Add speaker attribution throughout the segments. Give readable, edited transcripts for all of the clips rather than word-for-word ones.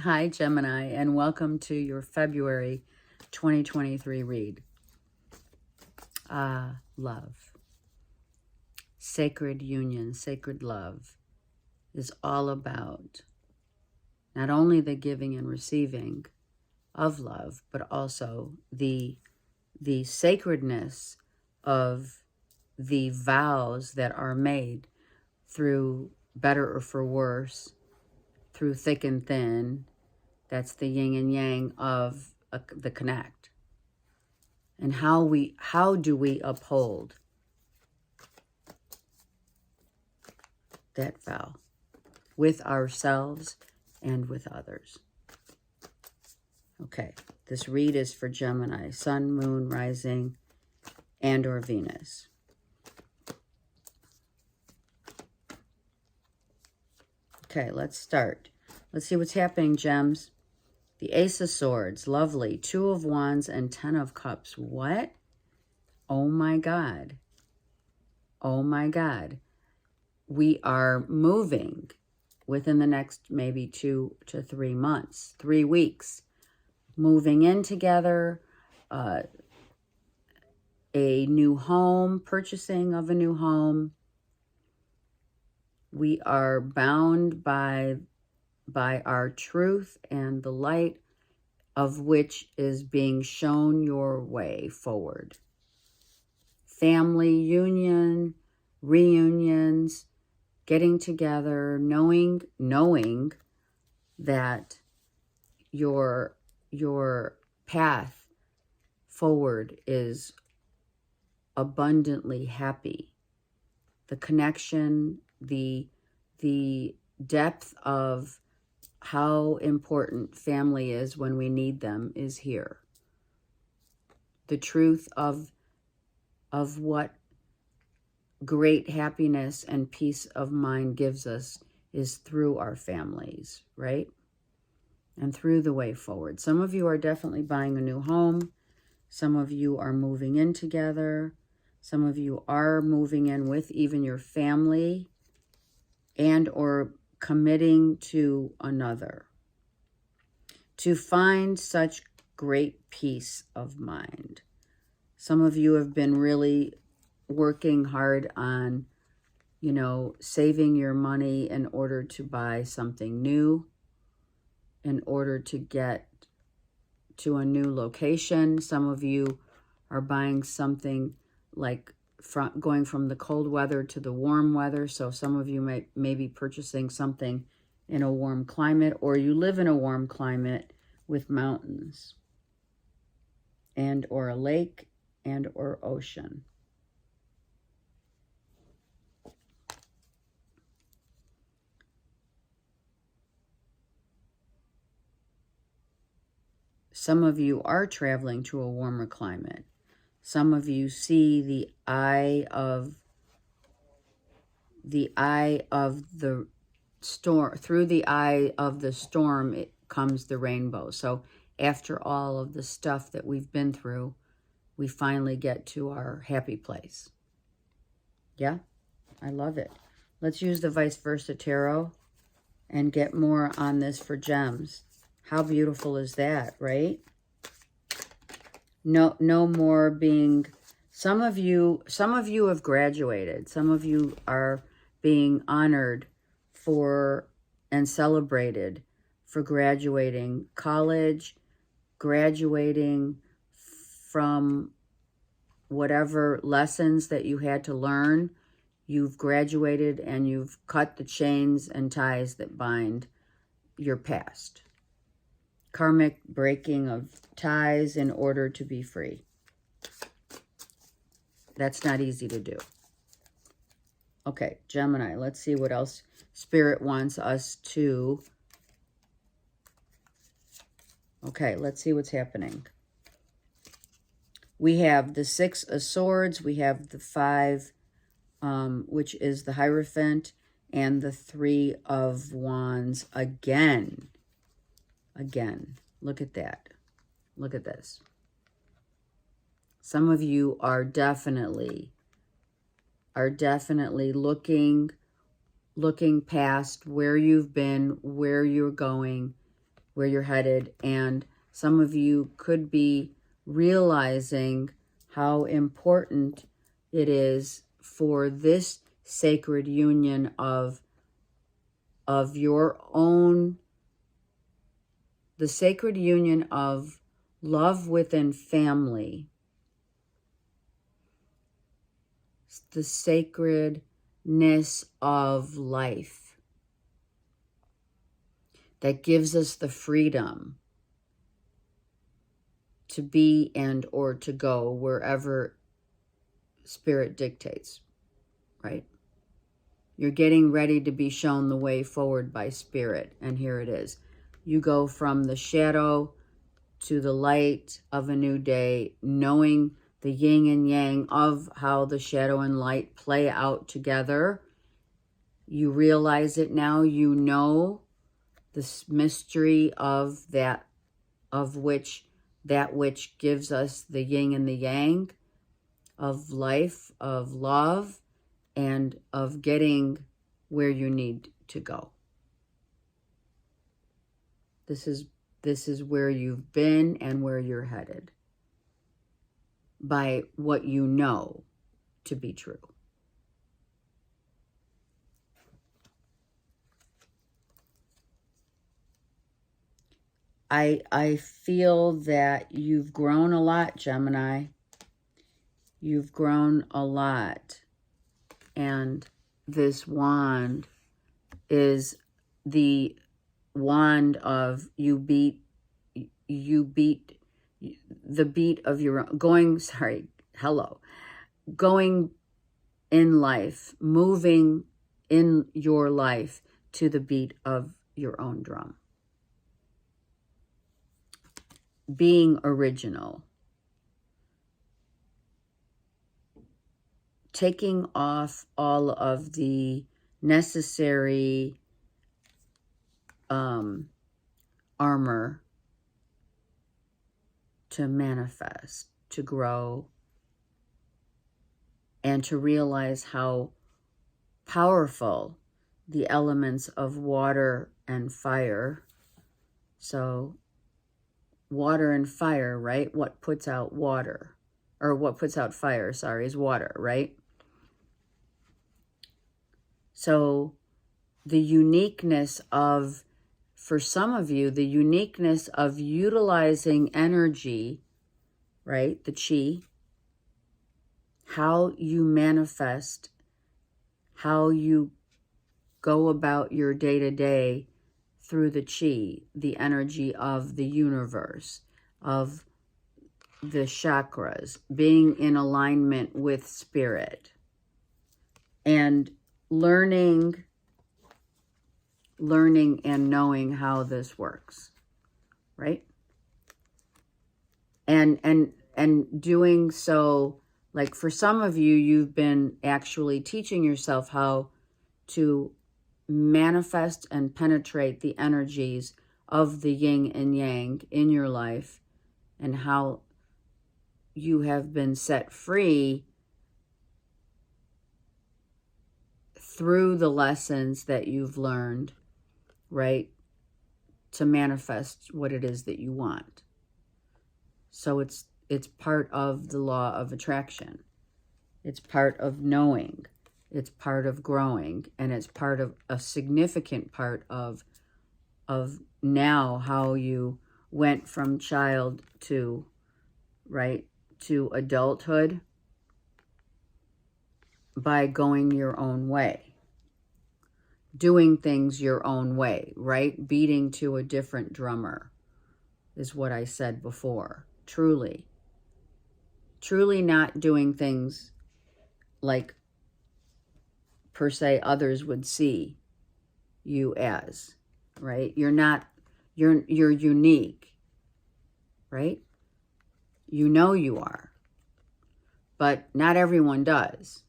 Speaker 1: Hi, Gemini, and welcome to your February 2023 read. Love. Sacred union, sacred love is all about not only the giving and receiving of love, but also the sacredness of the vows that are made through better or for worse, through thick and thin. That's the yin and yang of the connect. And how do we uphold that vow with ourselves and with others? Okay, this read is for Gemini, Sun, Moon, Rising, and or Venus. Okay, let's start. Let's see what's happening, Gems. The Ace of Swords, lovely. 2 of Wands and 10 of Cups. What? Oh my God. Oh my God. We are moving within the next maybe 2 to 3 months, 3 weeks. Moving in together, a new home, purchasing of a new home. We are bound by our truth and the light of which is being shown your way forward. Family union, reunions, getting together, knowing that your path forward is abundantly happy. The connection, the depth of how important family is when we need them is here. The truth of what great happiness and peace of mind gives us is through our families, right? And through the way forward. Some of you are definitely buying a new home. Some of you are moving in together. Some of you are moving in with even your family and or committing to another. To find such great peace of mind. Some of you have been really working hard on, saving your money in order to buy something new, in order to get to a new location. Some of you are buying something like going from the cold weather to the warm weather. So some of you may be purchasing something in a warm climate, or you live in a warm climate with mountains and or a lake and or ocean. Some of you are traveling to a warmer climate. Some of you see the eye of the storm. Through the eye of the storm, it comes the rainbow. So after all of the stuff that we've been through, we finally get to our happy place. Yeah, I love it. Let's use the vice versa tarot and get more on this for gems. How beautiful is that, right? No more being, some of you have graduated. Some of you are being honored for and celebrated for graduating college, graduating from whatever lessons that you had to learn. You've graduated and you've cut the chains and ties that bind your past. Karmic breaking of ties in order to be free. That's not easy to do. Okay, Gemini, let's see what else Spirit wants us to. Okay, let's see what's happening. We have the 6 of Swords. We have the 5, which is the Hierophant, and the 3 of Wands again. Again, look at that. Look at this. Some of you are definitely looking past where you've been, where you're going, where you're headed. And some of you could be realizing how important it is for this sacred union of your own, the sacred union of love within family, the sacredness of life that gives us the freedom to be and or to go wherever Spirit dictates, right? You're getting ready to be shown the way forward by Spirit, and here it is. You go from the shadow to the light of a new day, knowing the yin and yang of how the shadow and light play out together. You realize it now. You know this mystery of that which gives us the yin and the yang of life, of love, and of getting where you need to go. This is where you've been and where you're headed by what you know to be true. I feel that you've grown a lot, Gemini. You've grown a lot. And this wand is the wand of you beat the beat of your going in life, moving in your life to the beat of your own drum. Being original. Taking off all of the necessary armor to manifest, to grow, and to realize how powerful the elements of water and fire. So water and fire, right? What puts out water, or what puts out fire, sorry, is water, right? So the uniqueness of, for some of you, the uniqueness of utilizing energy, right? The chi, how you manifest, how you go about your day-to-day through the chi, the energy of the universe, of the chakras, being in alignment with Spirit, and learning and knowing how this works, right? And doing so, like for some of you, you've been actually teaching yourself how to manifest and penetrate the energies of the yin and yang in your life, and how you have been set free through the lessons that you've learned, right, to manifest what it is that you want. So it's part of the law of attraction. It's part of knowing. It's part of growing, and it's part of a significant part of now how you went from child to, right, to adulthood by going your own way, doing things your own way, right? Beating to a different drummer is what I said before. Truly not doing things like per se others would see you as, right? You're unique, right? You know you are, but not everyone does.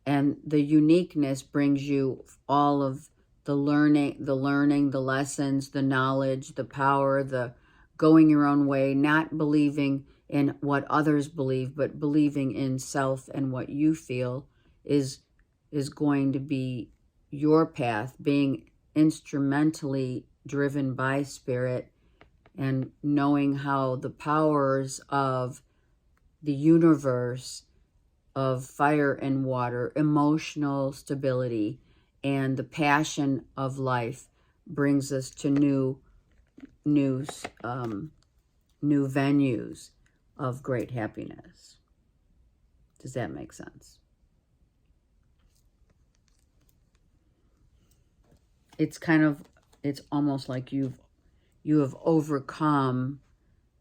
Speaker 1: And the uniqueness brings you all of the learning, the lessons, the knowledge, the power, the going your own way, not believing in what others believe, but believing in self and what you feel is going to be your path, being instrumentally driven by spirit, and knowing how the powers of the universe of fire and water, emotional stability, and the passion of life brings us to new venues of great happiness. Does that make sense? It's almost like you have overcome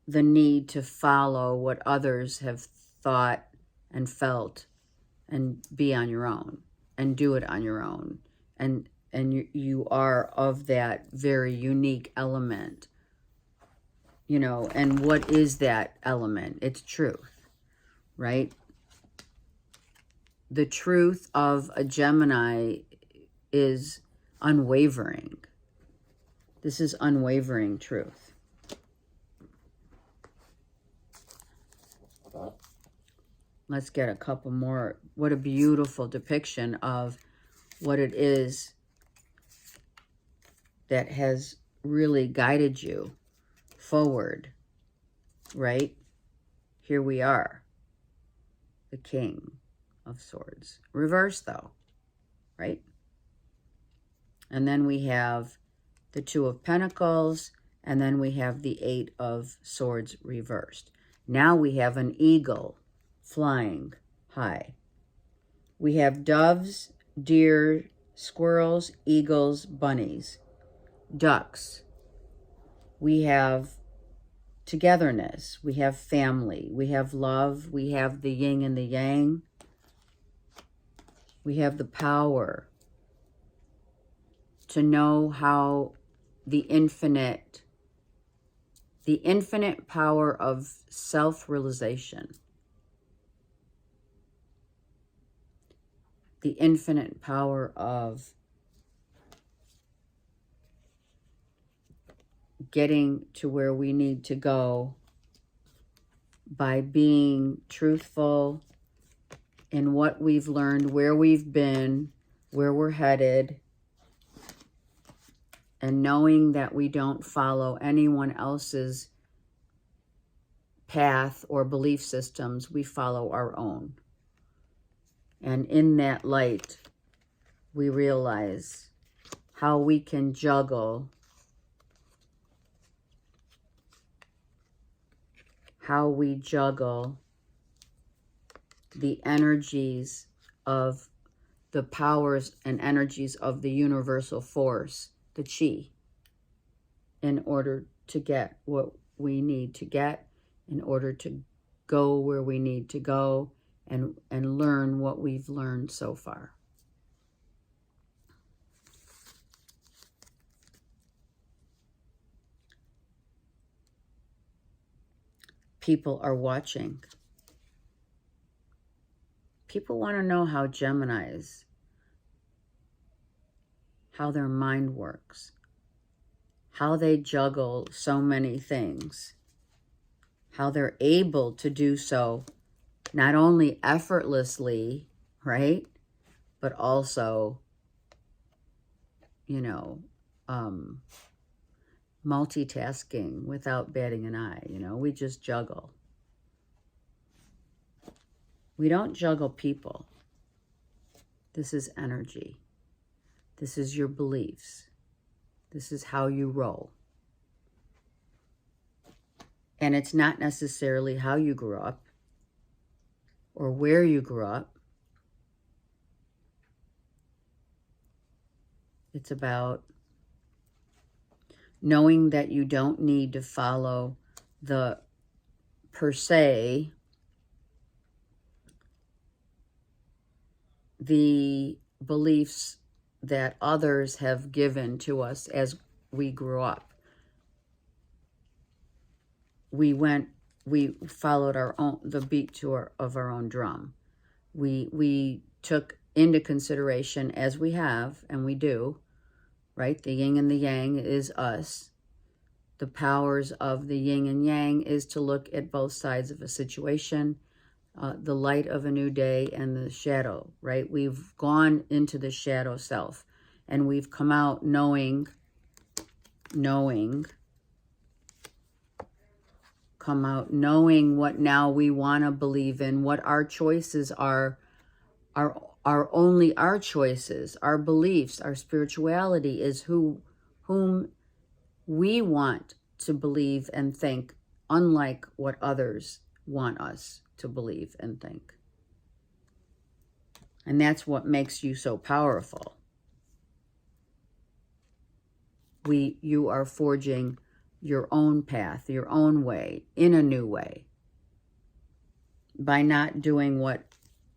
Speaker 1: the need to follow what others have thought and felt, and be on your own and do it on your own. And you are of that very unique element, and what is that element? It's truth, right? The truth of a Gemini is unwavering. This is unwavering truth. Let's get a couple more. What a beautiful depiction of what it is that has really guided you forward, right? Here we are, the King of Swords. Reverse though, right? And then we have the Two of Pentacles, and then we have the Eight of Swords reversed. Now we have an eagle flying high. We have doves, deer, squirrels, eagles, bunnies, ducks. We have togetherness. We have family. We have love. We have the yin and the yang. We have the power to know how the infinite power of self-realization, the infinite power of getting to where we need to go by being truthful in what we've learned, where we've been, where we're headed, and knowing that we don't follow anyone else's path or belief systems. We follow our own. And in that light, we realize how we can juggle, the energies of the powers and energies of the universal force, the chi, in order to get what we need to get, in order to go where we need to go, and learn what we've learned so far. People are watching. People want to know how Geminis, how their mind works, how they juggle so many things, how they're able to do so not only effortlessly, right, but also, multitasking without batting an eye. We just juggle. We don't juggle people. This is energy. This is your beliefs. This is how you roll. And it's not necessarily how you grew up or where you grew up. It's about knowing that you don't need to follow the, per se, the beliefs that others have given to us as we grew up. We followed the beat of our own drum. We took into consideration, as we have, and we do, right? The yin and the yang is us. The powers of the yin and yang is to look at both sides of a situation, the light of a new day and the shadow, right? We've gone into the shadow self, and we've come out knowing, come out knowing what now we want to believe in, what our choices are only our choices, our beliefs, our spirituality is whom we want to believe and think, unlike what others want us to believe and think. And that's what makes you so powerful. You are forging your own path, your own way, in a new way, by not doing what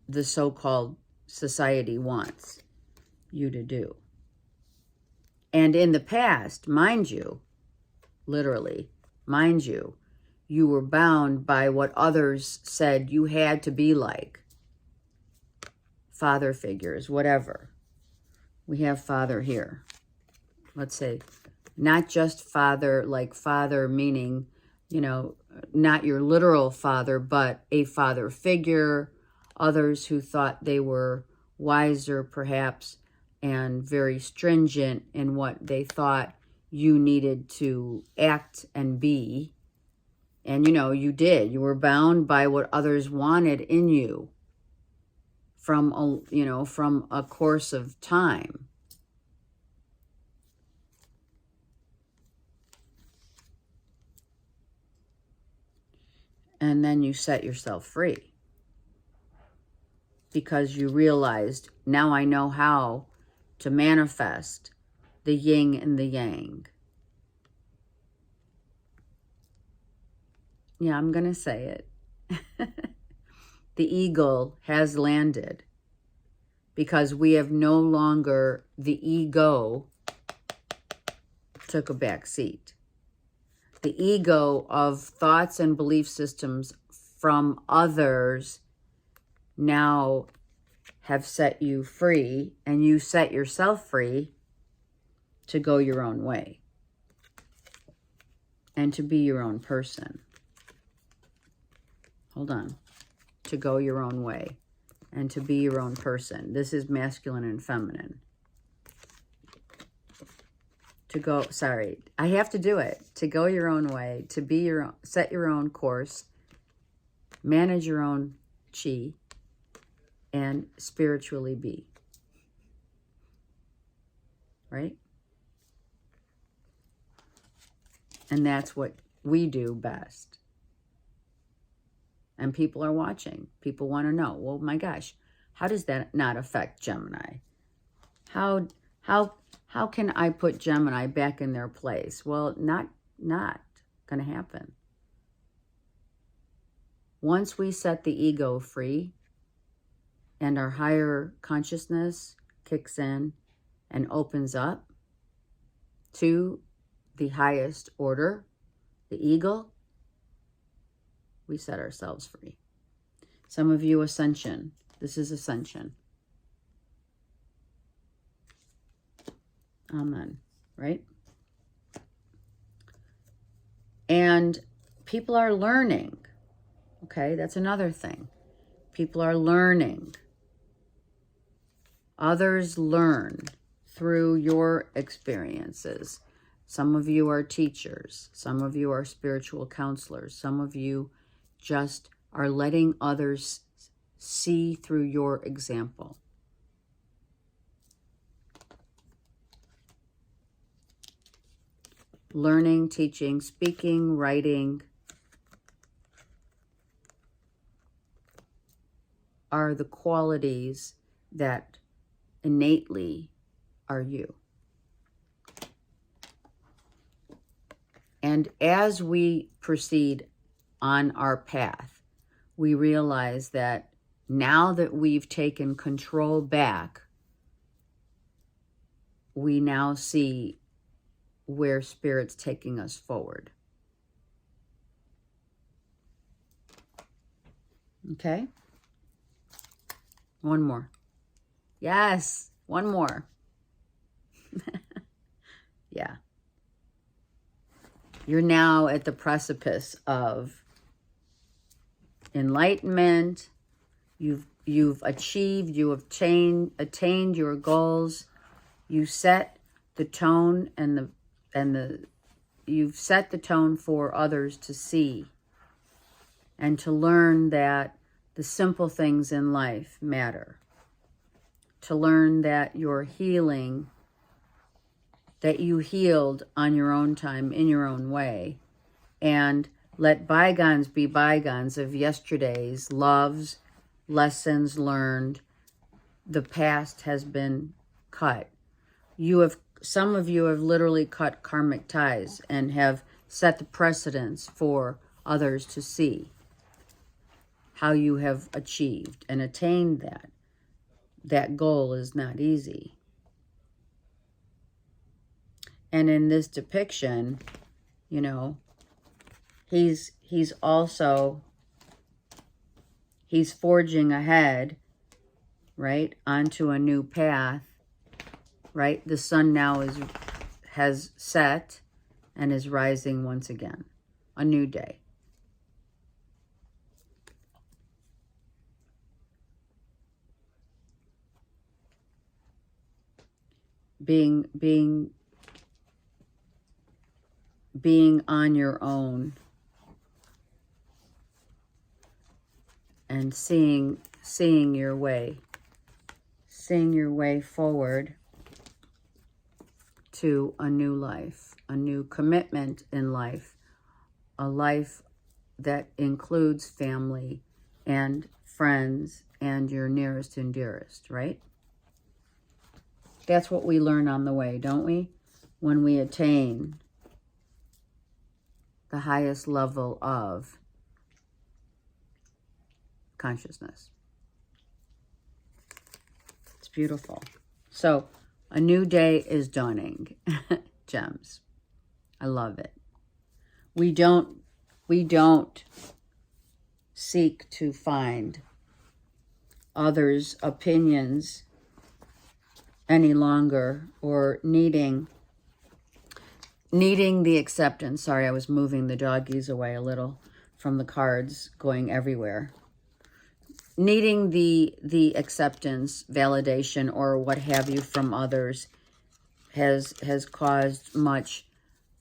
Speaker 1: the so-called society wants you to do. And in the past, mind you, literally, mind you, you were bound by what others said you had to be like. Father figures, whatever. We have father here. Let's say, not just father, like father meaning, you know, not your literal father, but a father figure. Others who thought they were wiser, perhaps, and very stringent in what they thought you needed to act and be. And, you know, you did. You were bound by what others wanted in you from a course of time. And then you set yourself free. Because you realized, now I know how to manifest the yin and the yang. Yeah, I'm going to say it. The eagle has landed because we have no longer, the ego took a back seat. The ego of thoughts and belief systems from others now have set you free, and you set yourself free to go your own way and to be your own person. Hold on. To go your own way and to be your own person. This is masculine and feminine. To go, sorry, I have to do it. To go your own way, to be your own, set your own course, manage your own chi, and spiritually be. Right? And that's what we do best. And people are watching. People want to know, well, my gosh, how does that not affect Gemini? How can I put Gemini back in their place? Well, not going to happen. Once we set the ego free and our higher consciousness kicks in and opens up to the highest order, the eagle, we set ourselves free. Some of you, ascension. This is ascension. Amen. Right? And people are learning. Okay, that's another thing. People are learning. Others learn through your experiences. Some of you are teachers. Some of you are spiritual counselors. Some of you just are letting others see through your example. Learning, teaching, speaking, writing are the qualities that innately are you. And as we proceed on our path, we realize that now that we've taken control back, we now see where Spirit's taking us forward. Okay? One more. Yes, one more. Yeah. You're now at the precipice of enlightenment. You've achieved, you have attained your goals. You set the tone you've set the tone for others to see and to learn that the simple things in life matter. To learn that your healing, that you healed on your own time, in your own way, and let bygones be bygones of yesterday's loves, lessons learned. The past has been cut. Some of you have literally cut karmic ties and have set the precedence for others to see how you have achieved and attained that. That goal is not easy. And in this depiction, you know, he's forging ahead, right, onto a new path, right? The sun now has set and is rising once again. A new day. Being on your own and seeing your way forward to a new life, a new commitment in life, a life that includes family and friends and your nearest and dearest, right? That's what we learn on the way, don't we? When we attain the highest level of consciousness. It's beautiful. So, a new day is dawning. Gems. I love it. We don't seek to find others' opinions any longer, or needing the acceptance. Sorry, I was moving the doggies away a little from the cards going everywhere. Needing the acceptance, validation, or what have you from others has caused much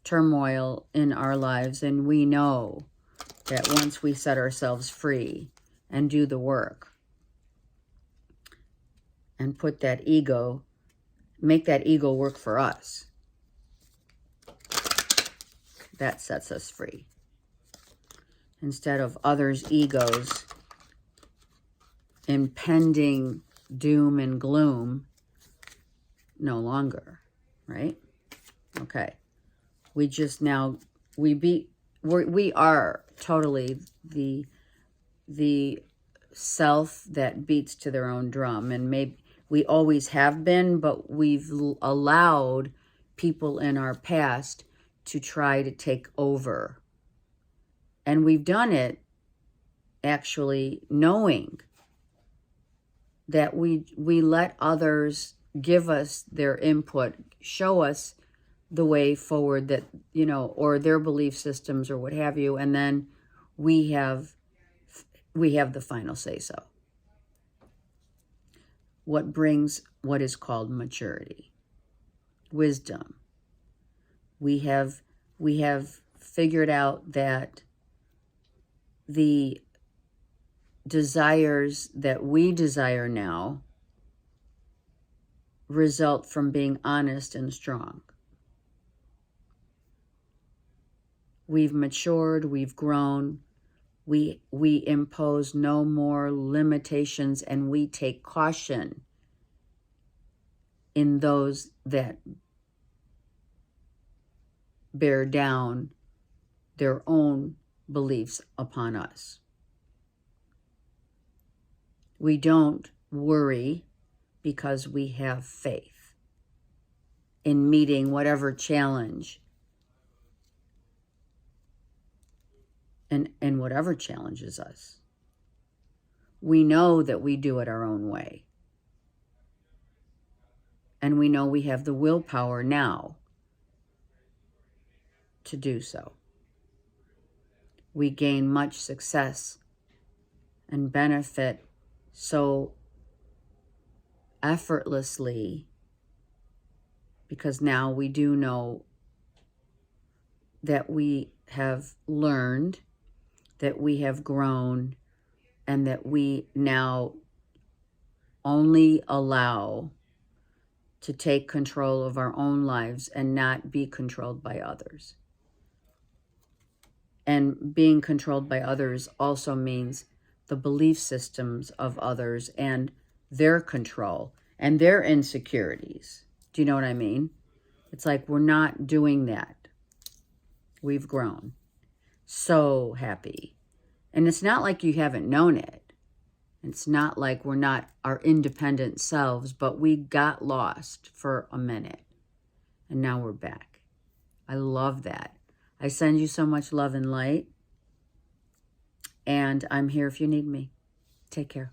Speaker 1: turmoil in our lives. And we know that once we set ourselves free and do the work and put that ego, make that ego work for us, that sets us free. Instead of others' egos impending doom and gloom, no longer, right? Okay. We just now, we are totally the self that beats to their own drum. And maybe we always have been, but we've allowed people in our past to try to take over. And we've done it actually knowing that we let others give us their input, show us the way forward, that, you know, or their belief systems or what have you, and then we have the final say so. What brings what is called maturity, wisdom. We have figured out that the desires that we desire now result from being honest and strong. We've matured, we've grown, we impose no more limitations, and we take caution in those that bear down their own beliefs upon us. We don't worry because we have faith in meeting whatever challenge and whatever challenges us. We know that we do it our own way. And we know we have the willpower now to do so. We gain much success and benefit so effortlessly because now we do know that we have learned, that we have grown, and that we now only allow to take control of our own lives and not be controlled by others. And being controlled by others also means the belief systems of others and their control and their insecurities. Do you know what I mean? It's like we're not doing that. We've grown. So happy. And it's not like you haven't known it. It's not like we're not our independent selves, but we got lost for a minute. And now we're back. I love that. I send you so much love and light. And I'm here if you need me. Take care.